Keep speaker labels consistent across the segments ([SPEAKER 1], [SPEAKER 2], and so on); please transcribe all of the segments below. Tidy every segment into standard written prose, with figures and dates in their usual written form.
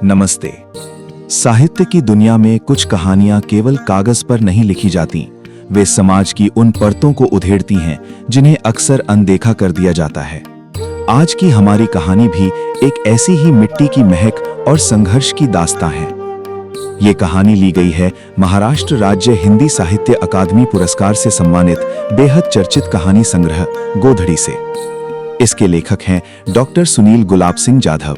[SPEAKER 1] नमस्ते। साहित्य की दुनिया में कुछ कहानियां केवल कागज पर नहीं लिखी जाती, वे समाज की उन परतों को उधेड़ती हैं जिन्हें अक्सर अनदेखा कर दिया जाता है। आज की हमारी कहानी भी एक ऐसी ही मिट्टी की महक और संघर्ष की दास्तां है। ये कहानी ली गई है महाराष्ट्र राज्य हिंदी साहित्य अकादमी पुरस्कार से सम्मानित बेहद चर्चित कहानी संग्रह गोधड़ी से। इसके लेखक हैं डॉक्टर सुनील गुलाब सिंह जाधव।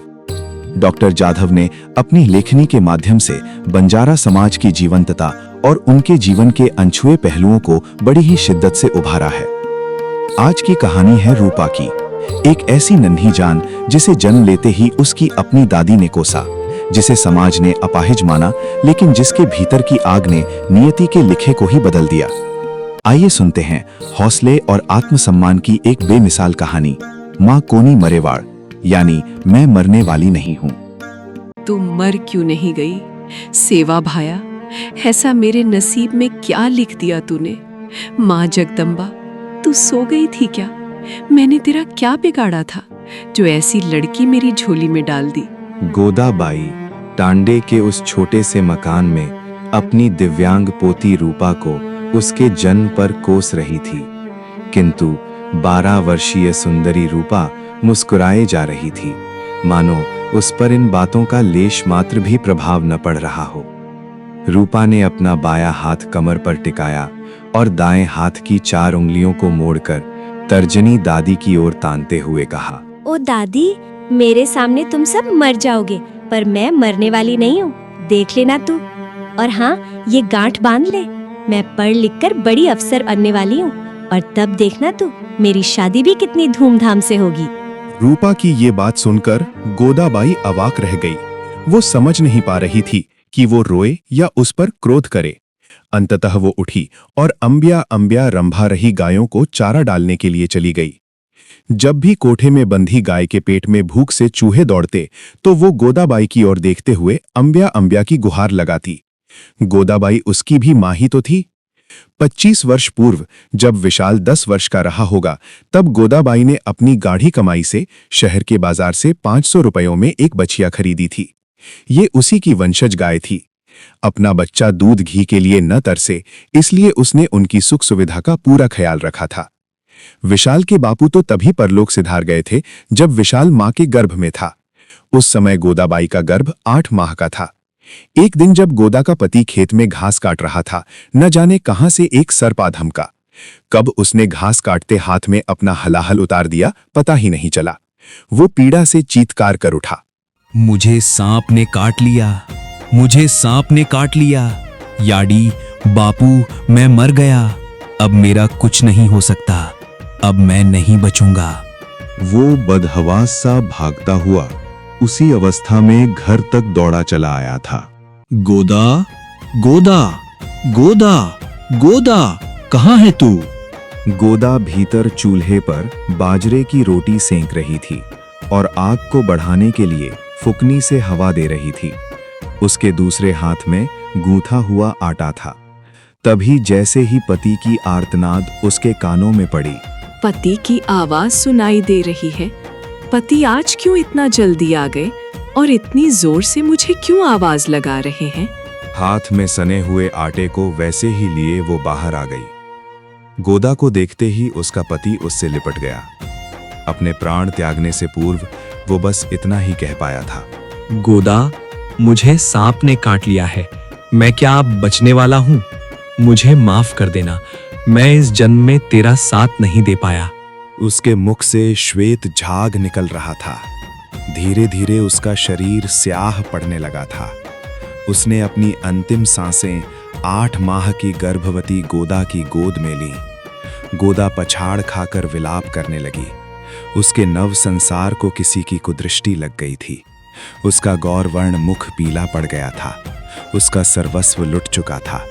[SPEAKER 1] डॉक्टर जाधव ने अपनी लेखनी के माध्यम से बंजारा समाज की जीवंतता और उनके जीवन के अनछुए पहलुओं को बड़ी ही शिद्दत से उभारा है। आज की कहानी है रूपा की, एक ऐसी नन्ही जान जिसे जन्म लेते ही उसकी अपनी दादी ने कोसा, जिसे समाज ने अपाहिज माना, लेकिन जिसके भीतर की आग ने नियति के लिखे को ही बदल दिया। आइए सुनते हैं हौसले और आत्मसम्मान की एक बेमिसाल कहानी, माँ कोनी मरेवाड़, यानी मैं मरने वाली नहीं हूँ।
[SPEAKER 2] तू मर क्यों नहीं गई सेवा भाया, ऐसा मेरे नसीब में क्या लिख दिया तूने। माँ जगदम्बा, तू सो गई थी क्या? मैंने तेरा क्या बिगाड़ा था जो ऐसी लड़की मेरी झोली में डाल दी।
[SPEAKER 3] गोदाबाई टांडे के उस छोटे से मकान में अपनी दिव्यांग पोती रूपा को उसके जन्म पर कोस रही थी, किंतु 12 वर्षीय सुंदरी रूपा मुस्कुराए जा रही थी, मानो उस पर इन बातों का लेश मात्र भी प्रभाव न पड़ रहा हो। रूपा ने अपना बायां हाथ कमर पर टिकाया और दाएं हाथ की 4 उंगलियों को मोड़कर तर्जनी दादी की ओर तानते हुए कहा,
[SPEAKER 4] ओ दादी, मेरे सामने तुम सब मर जाओगे, पर मैं मरने वाली नहीं हूँ, देख लेना तू। और हाँ, ये गांठ बांध ले, मैं पढ़ लिख कर बड़ी अफसर बनने वाली हूँ, और तब देखना तू, मेरी शादी भी कितनी धूमधाम से होगी।
[SPEAKER 5] रूपा की ये बात सुनकर गोदाबाई अवाक रह गई। वो समझ नहीं पा रही थी कि वो रोए या उस पर क्रोध करे। अंततः वो उठी और अंबिया अंबिया रंभा रही गायों को चारा डालने के लिए चली गई। जब भी कोठे में बंधी गाय के पेट में भूख से चूहे दौड़ते तो वो गोदाबाई की ओर देखते हुए अंबिया अंबिया की गुहार लगाती। गोदाबाई उसकी भी माँ ही तो थी। 25 वर्ष पूर्व जब विशाल 10 वर्ष का रहा होगा, तब गोदाबाई ने अपनी गाढ़ी कमाई से शहर के बाजार से 500 रुपयों में एक बछिया खरीदी थी। ये उसी की वंशज गाय थी। अपना बच्चा दूध घी के लिए न तरसे, इसलिए उसने उनकी सुख सुविधा का पूरा ख्याल रखा था। विशाल के बापू तो तभी परलोक सिधार गए थे जब विशाल मां के गर्भ में था। उस समय गोदाबाई का गर्भ 8 माह का था। एक दिन जब गोदा का पति खेत में घास काट रहा था, न जाने कहां से एक सर्प आ धमका। कब उसने घास काटते हाथ में अपना हलाहल उतार दिया, पता ही नहीं चला। वो पीड़ा से चीत्कार कर उठा,
[SPEAKER 6] मुझे सांप ने काट लिया, मुझे सांप ने काट लिया। याडी बापू, मैं मर गया, अब मेरा कुछ नहीं हो सकता, अब मैं नहीं बचूंगा।
[SPEAKER 3] वो बदहवास सा भागता हुआ उसी अवस्था में घर तक दौड़ा चला आया था।
[SPEAKER 6] गोदा, गोदा, गोदा, गोदा, कहाँ है तू?
[SPEAKER 3] गोदा भीतर चूल्हे पर बाजरे की रोटी सेंक रही थी और आग को बढ़ाने के लिए फुकनी से हवा दे रही थी। उसके दूसरे हाथ में गूंथा हुआ आटा था। तभी जैसे ही पति की आर्तनाद उसके कानों में पड़ी।
[SPEAKER 2] पति की आवाज सुनाई दे रही है। पति आज क्यों इतना जल्दी आ गए और इतनी जोर से मुझे क्यों आवाज लगा रहे हैं?
[SPEAKER 3] हाथ में सने हुए आटे को वैसे ही लिए वो बाहर आ गई। गोदा को देखते ही उसका पति उससे लिपट गया। अपने प्राण त्यागने से पूर्व वो बस इतना ही कह पाया था,
[SPEAKER 7] गोदा, मुझे सांप ने काट लिया है, मैं क्या अब बचने वाला हूँ? मुझे माफ कर देना, मैं इस जन्म में तेरा साथ नहीं दे पाया।
[SPEAKER 3] उसके मुख से श्वेत झाग निकल रहा था। धीरे धीरे उसका शरीर स्याह पड़ने लगा था। उसने अपनी अंतिम सांसें 8 माह की गर्भवती गोदा की गोद में ली। गोदा पछाड़ खाकर विलाप करने लगी। उसके नव संसार को किसी की कुदृष्टि लग गई थी। उसका गौरवर्ण मुख पीला पड़ गया था। उसका सर्वस्व लुट चुका था।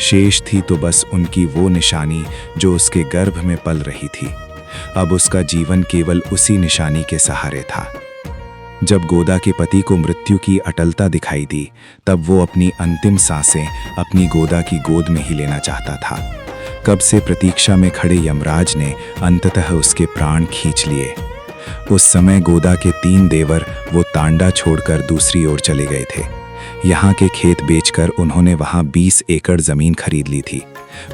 [SPEAKER 3] शेष थी तो बस उनकी वो निशानी जो उसके गर्भ में पल रही थी। अब उसका जीवन केवल उसी निशानी के सहारे था। जब गोदा के पति को मृत्यु की अटलता दिखाई दी, तब वो अपनी अंतिम सांसें अपनी गोदा की गोद में ही लेना चाहता था। कब से प्रतीक्षा में खड़े यमराज ने अंततः उसके प्राण खींच लिए। उस समय गोदा के 3 देवर वो तांडा छोड़कर दूसरी ओर चले गए थे। यहाँ के खेत बेचकर उन्होंने वहाँ 20 एकड़ जमीन खरीद ली थी।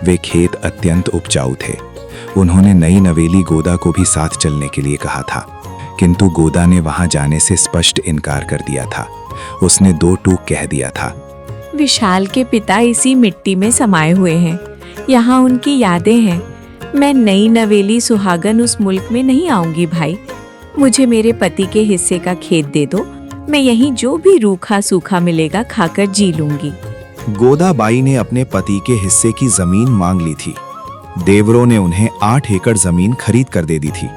[SPEAKER 3] वे खेत अत्यंत उपजाऊ थे। उन्होंने नई नवेली गोदा को भी साथ चलने के लिए कहा था, किंतु गोदा ने वहाँ जाने से स्पष्ट इनकार कर दिया था। उसने 2 टूक कह दिया था,
[SPEAKER 8] विशाल के पिता इसी मिट्टी में समाये हुए हैं, यहाँ उनकी यादें हैं। मैं नई नवेली सुहागन उस मुल्क में नहीं आऊंगी भाई। मुझे मेरे पति के हिस्से का खेत दे दो, मैं यहीं जो भी रूखा सूखा मिलेगा खाकर जी लूंगी।
[SPEAKER 1] गोदाबाई ने अपने पति के हिस्से की जमीन मांग ली थी। देवरों ने उन्हें 8 एकड़ जमीन खरीद कर दे दी थी।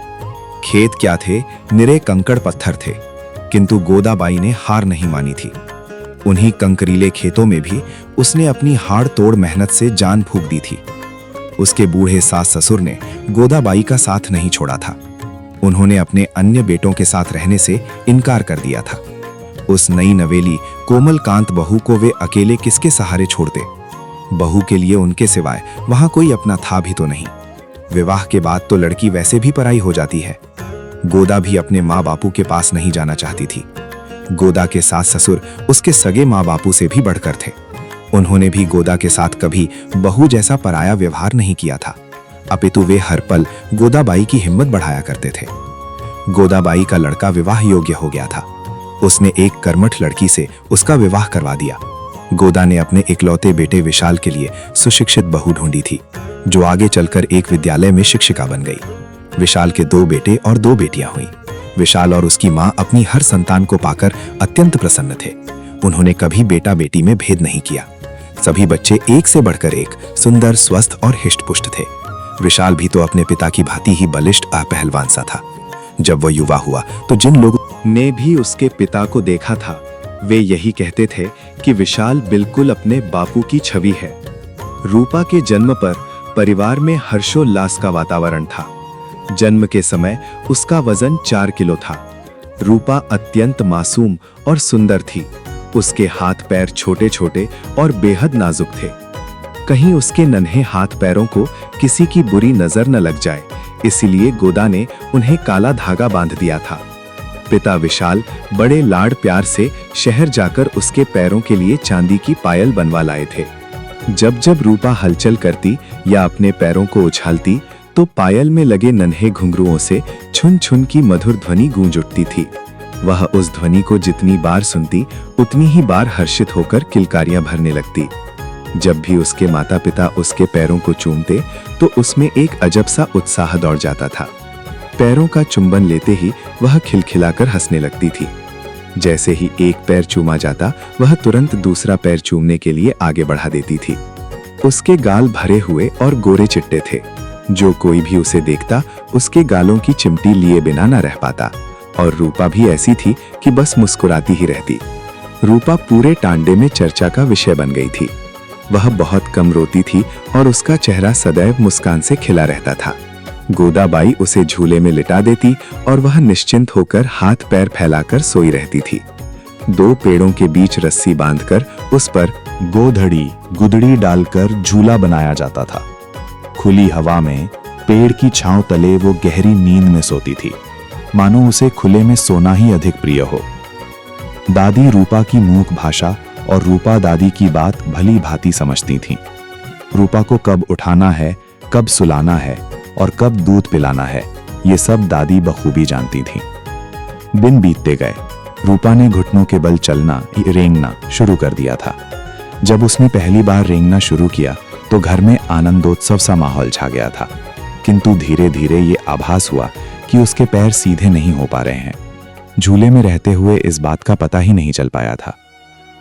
[SPEAKER 1] खेत क्या थे, निरे कंकड़ पत्थर थे, किंतु गोदाबाई ने हार नहीं मानी थी। उन्हीं कंकरीले खेतों में भी उसने अपनी हाड़ तोड़ मेहनत से जान फूंक दी थी। उसके बूढ़े सास ससुर ने गोदाबाई का साथ नहीं छोड़ा था। उन्होंने अपने अन्य बेटों के साथ रहने से इनकार कर दिया था। उस नई नवेली कोमलकांत बहू को वे अकेले किसके सहारे छोड़ते? बहू के लिए उनके सिवाय वहां कोई अपना था भी तो नहीं। विवाह के बाद तो लड़की वैसे भी पराई हो जाती है। गोदा भी अपने माँ बापू के पास नहीं जाना चाहती थी। गोदा के सास ससुर उसके सगे माँ बापू से भी बढ़कर थे। उन्होंने भी गोदा के साथ कभी बहू जैसा पराया व्यवहार नहीं किया था, अपितु वे हर पल गोदाबाई की हिम्मत बढ़ाया करते थे। गोदाबाई का लड़का विवाह योग्य हो गया था। उसने एक कर्मठ लड़की से उसका विवाह करवा दिया। गोदा ने अपने इकलौते बेटे विशाल के लिए सुशिक्षित बहू ढूंढी थी, जो आगे चलकर एक विद्यालय में शिक्षिका बन गई। विशाल के 2 बेटे और 2 बेटियां हुई। विशाल और उसकी मां अपनी हर संतान को पाकर अत्यंत प्रसन्न थे। उन्होंने कभी बेटा बेटी में भेद नहीं किया। सभी बच्चे एक से बढ़कर एक सुंदर, स्वस्थ और हिष्ट-पुष्ट थे। विशाल भी तो अपने पिता की भांति ही बलिष्ठ पहलवान सा था। जब वह युवा हुआ तो जिन लोगों
[SPEAKER 5] ने भी उसके पिता को देखा था, वे यही कहते थे कि विशाल बिल्कुल अपने बापू की छवि है। रूपा के जन्म पर परिवार में हर्षोल्लास का वातावरण था। जन्म के समय उसका वजन 4 किलो था। रूपा अत्यंत मासूम और सुंदर थी। उसके हाथ पैर छोटे छोटे और बेहद नाजुक थे। कहीं उसके नन्हे हाथ पैरों को किसी की बुरी नजर न लग जाए, इसीलिए गोदा ने उन्हें काला धागा बांध दिया था। पिता विशाल बड़े लाड प्यार से शहर जाकर उसके पैरों के लिए चांदी की पायल बनवा लाए थे। जब जब रूपा हलचल करती या अपने पैरों को उछालती, तो पायल में लगे नन्हे घुंघरुओं से छुन छुन की मधुर ध्वनि गूंज उठती थी। वह उस ध्वनि को जितनी बार सुनती, उतनी ही बार हर्षित होकर किलकारियां भरने लगती। जब भी उसके माता पिता उसके पैरों को चूमते, तो उसमें एक अजब सा उत्साह दौड़ जाता था। पैरों का चुंबन लेते ही वह खिलखिलाकर हंसने लगती थी। जैसे ही एक पैर चूमा जाता, वह तुरंत दूसरा पैर चूमने के लिए आगे बढ़ा देती थी। उसके गाल भरे हुए और गोरे चिट्टे थे। जो कोई भी उसे देखता, उसके गालों की चिमटी लिए बिना न रह पाता। और रूपा भी ऐसी थी कि बस मुस्कुराती ही रहती। रूपा पूरे टांडे में चर्चा का विषय बन गई थी। वह बहुत कम रोती थी और उसका चेहरा सदैव मुस्कान से खिला रहता था। गोदाबाई उसे झूले में लिटा देती और वह निश्चिंत होकर हाथ पैर फैलाकर सोई रहती थी। 2 पेड़ों के बीच रस्सी बांधकर उस पर
[SPEAKER 1] गोधड़ी गुदड़ी डालकर झूला बनाया जाता था। खुली हवा में पेड़ की छांव तले वो गहरी नींद में सोती थी, मानो उसे खुले में सोना ही अधिक प्रिय हो। दादी रूपा की मूक भाषा और रूपा दादी की बात भली भांति समझती थीं। रूपा को कब उठाना है, कब सुलाना है और कब दूध पिलाना है, ये सब दादी बखूबी जानती थीं। दिन बीतते गए। रूपा ने घुटनों के बल चलना, रेंगना शुरू कर दिया था। जब उसने पहली बार रेंगना शुरू किया तो घर में आनंदोत्सव सा माहौल छा गया था, किंतु धीरे धीरे ये आभास हुआ कि उसके पैर सीधे नहीं हो पा रहे हैं। झूले में रहते हुए इस बात का पता ही नहीं चल पाया था।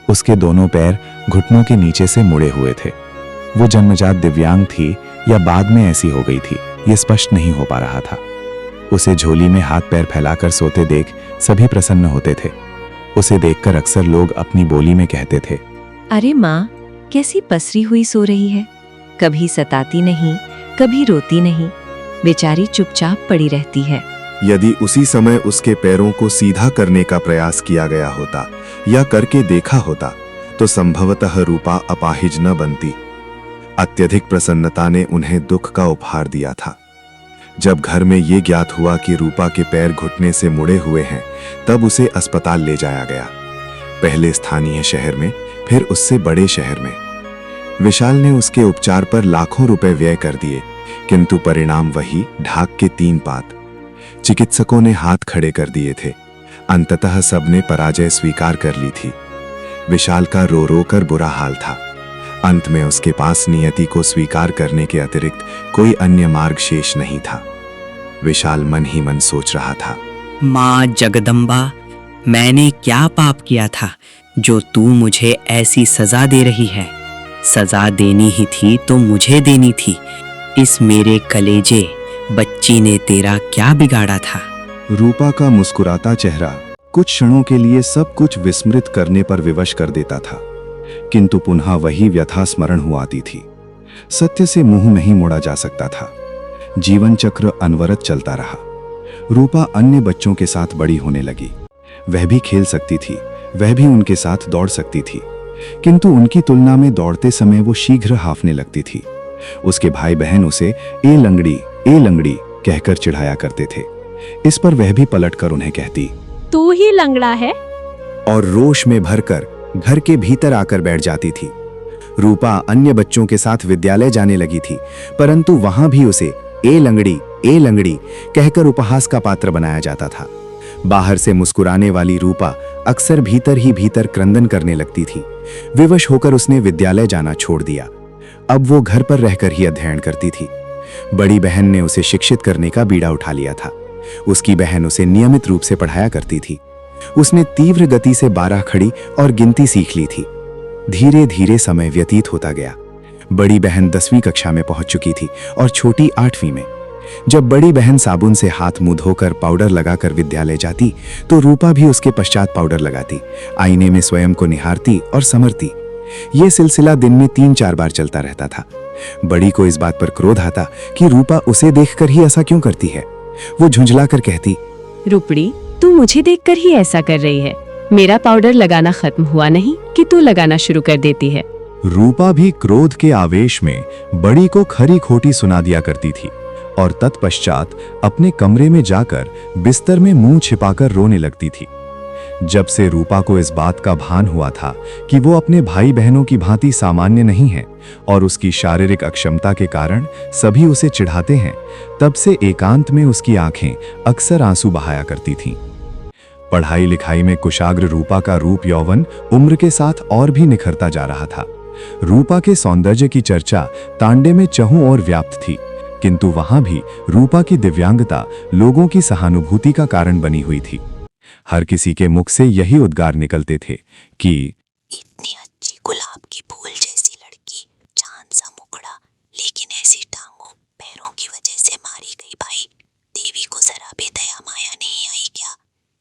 [SPEAKER 1] उसके दोनों पैर घुटनों के नीचे से मुड़े हुए थे। वो जन्मजात दिव्यांग थी या बाद में ऐसी हो गई थी, ये स्पष्ट नहीं हो पा रहा था। उसे झोली में हाथ पैर फैलाकर सोते देख सभी प्रसन्न होते थे। उसे देखकर अक्सर लोग अपनी बोली में कहते थे,
[SPEAKER 8] अरे माँ, कैसी पसरी हुई सो रही है, कभी सताती नहीं, कभी रोती नहीं, बेचारी चुपचाप पड़ी रहती है।
[SPEAKER 5] यदि उसी समय उसके पैरों को सीधा करने का प्रयास किया गया होता या करके देखा होता, तो संभवतः रूपा अपाहिज न बनती। अत्यधिक प्रसन्नता ने उन्हें दुख का उपहार दिया था।
[SPEAKER 1] जब घर में ये ज्ञात हुआ कि रूपा के पैर घुटने से मुड़े हुए हैं, तब उसे अस्पताल ले जाया गया। पहले स्थानीय शहर में, फिर उससे बड़े शहर में। विशाल ने उसके उपचार पर लाखों रुपए व्यय कर दिए, किंतु परिणाम वही, ढाक के 3 पात। चिकित्सकों ने हाथ खड़े कर दिए थे। अंततः सबने पराजय स्वीकार कर ली थी। विशाल का रो रो कर बुरा हाल था। अंत में उसके पास नियति को स्वीकार करने के अतिरिक्त कोई अन्य मार्ग शेष नहीं था। विशाल मन ही मन सोच रहा था,
[SPEAKER 9] माँ जगदम्बा, मैंने क्या पाप किया था जो तू मुझे ऐसी सजा दे रही है? सजा देनी ही थी तो मुझे देनी थी। इस मेरे कलेजे बच्ची ने तेरा क्या बिगाड़ा था?
[SPEAKER 1] रूपा का मुस्कुराता चेहरा कुछ क्षणों के लिए सब कुछ विस्मृत करने पर विवश कर देता था, किंतु पुनः वही व्यथा स्मरण हुआ आती थी। सत्य से मुंह नहीं मोड़ा जा सकता था। जीवन चक्र अनवरत चलता रहा। रूपा अन्य बच्चों के साथ बड़ी होने लगी। वह भी खेल सकती थी, वह भी उनके साथ दौड़ सकती थी, किंतु उनकी तुलना में दौड़ते समय वो शीघ्र हांफने लगती थी। उसके भाई बहन उसे ए लंगड़ी कहकर चिढ़ाया करते थे। इस पर वह भी पलटकर उन्हें कहती,
[SPEAKER 4] तू ही लंगड़ा है।
[SPEAKER 3] और रोष में भरकर घर के भीतर आकर बैठ जाती थी। रूपा अन्य बच्चों के साथ विद्यालय जाने लगी थी, परंतु वहां भी उसे ए लंगड़ी कहकर उपहास का पात्र बनाया जाता था। बाहर से मुस्कुराने वाली रूपा अक्सर भीतर ही भीतर क्रंदन करने लगती थी। विवश होकर उसने विद्यालय जाना छोड़ दिया। अब वो घर पर रहकर ही अध्ययन करती थी। बड़ी बहन ने उसे शिक्षित करने का बीड़ा उठा लिया था। उसकी बहन उसे नियमित रूप से पढ़ाया करती थी। उसने तीव्र गति से 12 खड़ी और गिनती सीख ली थी। धीरे धीरे समय व्यतीत होता गया। बड़ी बहन 10वीं कक्षा में पहुंच चुकी थी और छोटी 8वीं में। जब बड़ी बहन साबुन से हाथ मुंह धोकर पाउडर लगाकर विद्यालय जाती, तो रूपा भी उसके पश्चात पाउडर लगाती, आईने में स्वयं को निहारती और समरती। यह सिलसिला दिन में 3-4 बार चलता रहता था। बड़ी को इस बात पर क्रोध आता कि रूपा उसे देखकर ही ऐसा क्यों करती है। वो झुंझलाकर कहती,
[SPEAKER 2] रुपड़ी, तू मुझे देखकर ही ऐसा कर रही है। मेरा पाउडर लगाना खत्म हुआ नहीं कि तू लगाना शुरू कर देती है।
[SPEAKER 1] रूपा भी क्रोध के आवेश में बड़ी को खरी खोटी सुना दिया करती थी और तत्पश्चात अपने कमरे में जाकर बिस्तर में मुंह छिपाकर रोने लगती थी। जब से रूपा को इस बात का भान हुआ था कि वो अपने भाई बहनों की भांति सामान्य नहीं है और उसकी शारीरिक अक्षमता के कारण सभी उसे चिढ़ाते हैं, तब से एकांत में उसकी आंखें अक्सर आंसू बहाया करती थीं। पढ़ाई लिखाई में कुशाग्र रूपा का रूप यौवन उम्र के साथ और भी निखरता जा रहा था। रूपा के सौंदर्य की चर्चा तांडे में चहुं ओर व्याप्त थी, किंतु वहां भी रूपा की दिव्यांगता लोगों की सहानुभूति का कारण बनी हुई थी। हर किसी के मुख से यही उद्गार निकलते थे कि
[SPEAKER 10] इतनी अच्छी गुलाब की फूल जैसी लड़की, चांद सा मुखड़ा, लेकिन ऐसी टांगों पैरों की वजह से मारी गई। भाई, देवी को जरा भी दया माया नहीं आई क्या?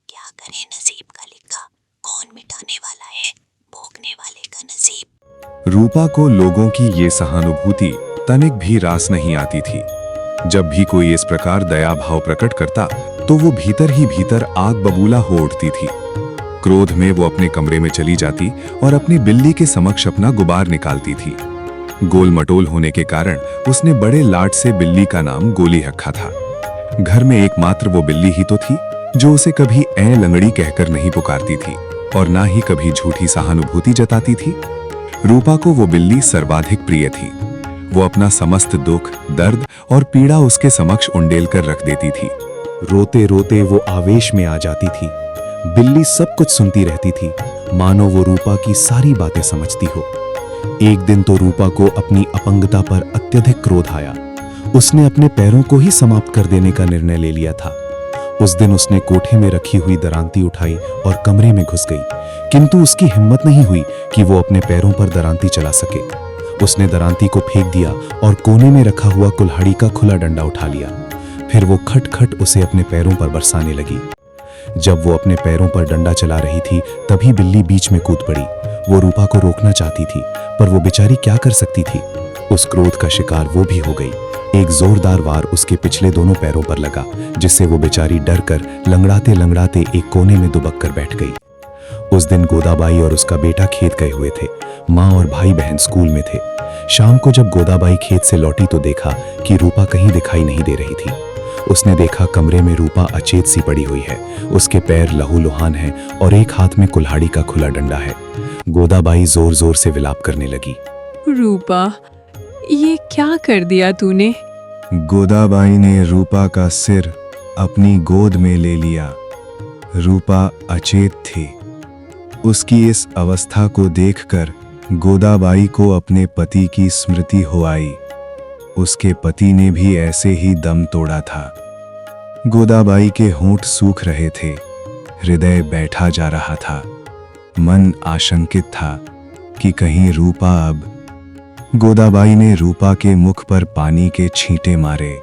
[SPEAKER 10] क्या करे नसीब का लिखा, कौन मिटाने वाला है भोगने वाले का नसीब।
[SPEAKER 1] रूपा को लोगों की ये सहानुभूति तनिक भी रास नहीं आती थी। जब भी कोई इस प्रकार दया भाव प्रकट करता, तो वो भीतर ही भीतर आग बबूला हो उठती थी। क्रोध में वो अपने कमरे में चली जाती और अपनी बिल्ली के समक्ष अपना गुबार निकालती थी। गोल मटोल होने के कारण उसने बड़े लाड से बिल्ली का नाम गोली रखा था। घर में एकमात्र वो बिल्ली ही तो थी जो उसे कभी ऐ लंगड़ी कहकर नहीं पुकारती थी और ना ही कभी झूठी सहानुभूति जताती थी। रूपा को वो बिल्ली सर्वाधिक प्रिय थी। वो अपना समस्त दुख, दर्द और पीड़ा उसके समक्ष उंडेल कर रख देती थी।
[SPEAKER 3] रोते रोते वो आवेश में आ जाती थी। बिल्ली सब कुछ सुनती रहती थी, मानो वो रूपा की सारी बातें समझती हो। एक दिन तो रूपा को अपनी अपंगता पर अत्यधिक क्रोध आया। उसने अपने पैरों को ही समाप्त कर देने का निर्णय ले लिया था। उस दिन उसने कोठे में रखी हुई दरांती उठाई और कमरे में घुस गई, किंतु उसकी हिम्मत नहीं हुई कि वो अपने पैरों पर दरांती चला सके। उसने दरांती को फेंक दिया और कोने में रखा हुआ कुल्हाड़ी का खुला डंडा उठा लिया। फिर वो खट-खट उसे अपने पैरों पर बरसाने लगी। जब वो अपने पैरों पर डंडा चला रही थी, तभी बिल्ली बीच में कूद पड़ी। वो रूपा को रोकना चाहती थी, पर वो बेचारी क्या कर सकती थी। उस क्रोध का शिकार वो भी हो गई। एक जोरदार वार उसके पिछले दोनों पैरों पर लगा, जिससे वो बेचारी डर कर लंगड़ाते लंगड़ाते एक कोने में दुबक कर बैठ गई। उस दिन गोदाबाई और उसका बेटा खेत गए हुए थे। माँ और भाई बहन स्कूल में थे। शाम को जब गोदाबाई खेत से लौटी तो देखा कि रूपा कहीं दिखाई नहीं दे रही थी। उसने देखा कमरे में रूपा अचेत सी पड़ी हुई है। उसके पैर लहूलुहान हैं और एक हाथ में कुल्हाड़ी का खुला डंडा है। गोदाबाई जोर जोर से विलाप करने लगी।
[SPEAKER 2] रूपा, ये क्या कर दिया तूने?
[SPEAKER 1] गोदाबाई ने रूपा का सिर अपनी गोद में ले लिया। रूपा अचेत थी। उसकी इस अवस्था को देखकर गोदाबाई को अपने पति की स्मृति हो आई। उसके पति ने भी ऐसे ही दम तोड़ा था। गोदाबाई के होंठ सूख रहे थे, हृदय बैठा जा रहा था। मन आशंकित था कि कहीं रूपा अब। गोदाबाई ने रूपा के मुख पर पानी के छींटे मारे।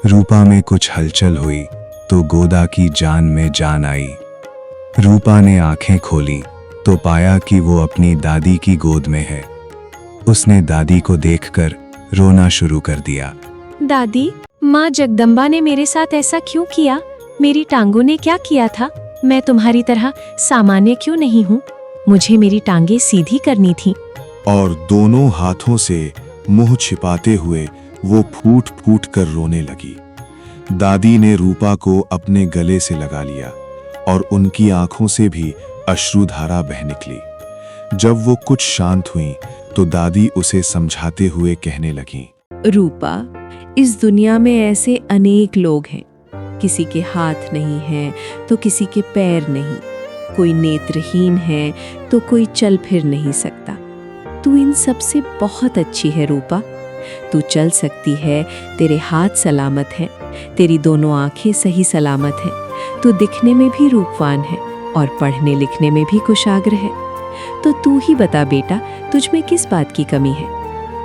[SPEAKER 1] रूपा में कुछ हलचल हुई तो गोदा की जान में जान आई। रूपा ने आंखें खोली तो पाया कि वो अपनी दादी की गोद में है। उसने दादी को देखकर रोना शुरू कर दिया।
[SPEAKER 4] दादी, माँ जगदम्बा ने मेरे साथ ऐसा क्यों किया? मेरी टांगों ने क्या किया था? मैं तुम्हारी तरह सामान्य क्यों नहीं हूँ? मुझे मेरी टांगें सीधी करनी थी।
[SPEAKER 1] और दोनों हाथों से मुंह छिपाते हुए वो फूट फूट कर रोने लगी। दादी ने रूपा को अपने गले से लगा लिया और उनकी आंखों से भी अश्रुधारा बह निकली। जब वो कुछ शांत हुई तो दादी उसे समझाते हुए कहने लगी,
[SPEAKER 2] रूपा, इस दुनिया में ऐसे अनेक लोग हैं। किसी के हाथ नहीं है तो किसी के पैर नहीं, कोई नेत्रहीन है तो कोई चल फिर नहीं सकता। तू इन सब से बहुत अच्छी है रूपा। तू चल सकती है, तेरे हाथ सलामत हैं, तेरी दोनों आंखें सही सलामत हैं। तू दिखने में भी रूपवान है और पढ़ने लिखने में भी कुशाग्र है। तो तू ही बता बेटा, तुझ में किस बात की कमी है?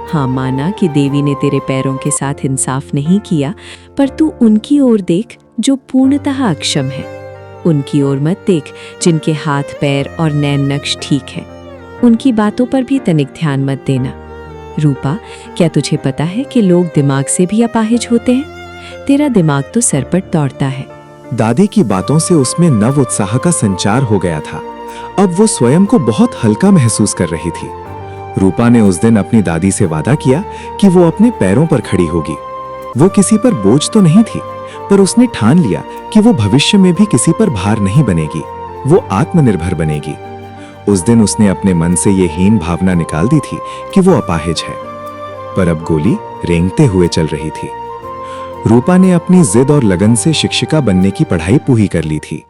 [SPEAKER 2] हाँ, माना कि देवी ने तेरे पैरों के साथ इंसाफ नहीं किया, पर तू उनकी ओर देख जो पूर्णतः अक्षम है। उनकी ओर मत देख जिनके हाथ पैर और नैन नक्श ठीक है। उनकी बातों पर भी तनिक ध्यान मत देना। रूपा, क्या तुझे पता है कि लोग दिमाग से भी अपाहिज होते हैं? तेरा दिमाग तो सरपट दौड़ता है।
[SPEAKER 1] दादी की बातों से उसमें नव उत्साह का संचार हो गया था। अब वो स्वयं को बहुत हल्का महसूस कर रही थी। रूपा ने उस दिन अपनी दादी से वादा किया कि वो अपने पैरों पर खड़ी होगी। वो किसी पर बोझ तो नहीं थी, पर उसने ठान लिया कि वो भविष्य में भी किसी पर भार नहीं बनेगी। वो आत्मनिर्भर बनेगी। उस दिन उसने अपने मन से ये हीन भावना निकाल दी थी कि वो अपाहिज है। पर अब गोली रेंगते हुए चल रही थी। रूपा ने अपनी जिद और लगन से शिक्षिका बनने की पढ़ाई पूरी कर ली थी।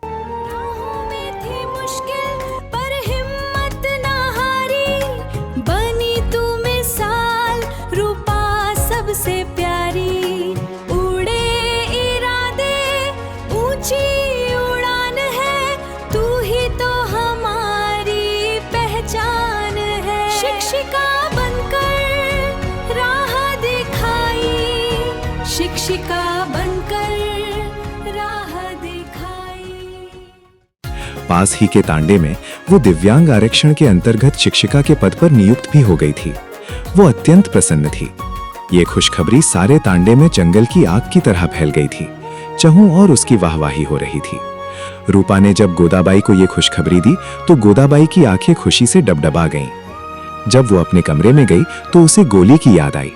[SPEAKER 2] शिक्षिका बनकर राह दिखाई।
[SPEAKER 1] पास ही के तांडे में वो दिव्यांग आरक्षण के अंतर्गत शिक्षिका के पद पर नियुक्त भी हो गई थी। वो अत्यंत प्रसन्न थी। ये खुशखबरी सारे तांडे में जंगल की आग की तरह फैल गई थी। चहु और उसकी वाहवाही हो रही थी। रूपा ने जब गोदाबाई को ये खुशखबरी दी तो गोदाबाई की आंखें खुशी से डबडबा गईं। जब वो अपने कमरे में गई तो उसे गोली की याद आई।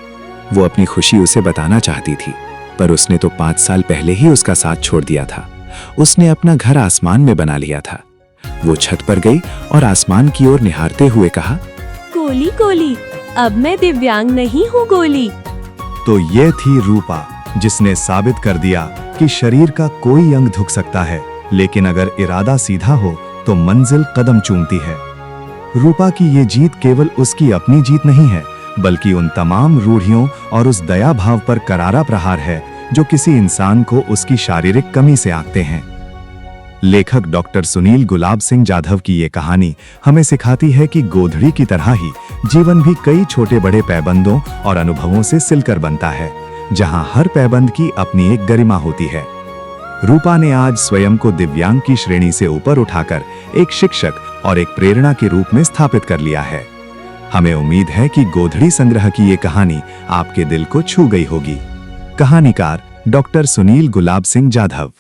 [SPEAKER 1] वो अपनी खुशी उसे बताना चाहती थी, पर उसने तो 5 साल पहले ही उसका साथ छोड़ दिया था। उसने अपना घर आसमान में बना लिया था। वो छत पर गई और आसमान की ओर निहारते हुए कहा,
[SPEAKER 4] गोली गोली, अब मैं दिव्यांग नहीं हूँ गोली।
[SPEAKER 5] तो ये थी रूपा, जिसने साबित कर दिया कि शरीर का कोई अंग झुक सकता है, लेकिन अगर इरादा सीधा हो तो मंजिल कदम चूमती है। रूपा की ये जीत केवल उसकी अपनी जीत नहीं है, बल्कि उन तमाम रूढ़ियों और उस दया भाव पर करारा प्रहार है जो किसी इंसान को उसकी शारीरिक कमी से आंकते हैं। लेखक डॉक्टर सुनील गुलाब सिंह जाधव की ये कहानी हमें सिखाती है कि गोधड़ी की तरह ही जीवन भी कई छोटे बड़े पैबंदों और अनुभवों से सिलकर बनता है, जहां हर पैबंद की अपनी एक गरिमा होती है। रूपा ने आज स्वयं को दिव्यांग की श्रेणी से ऊपर उठाकर एक शिक्षक और एक प्रेरणा के रूप में स्थापित कर लिया है। हमें उम्मीद है कि गोधड़ी संग्रह की ये कहानी आपके दिल को छू गई होगी। कहानीकार डॉक्टर सुनील गुलाब सिंह जाधव।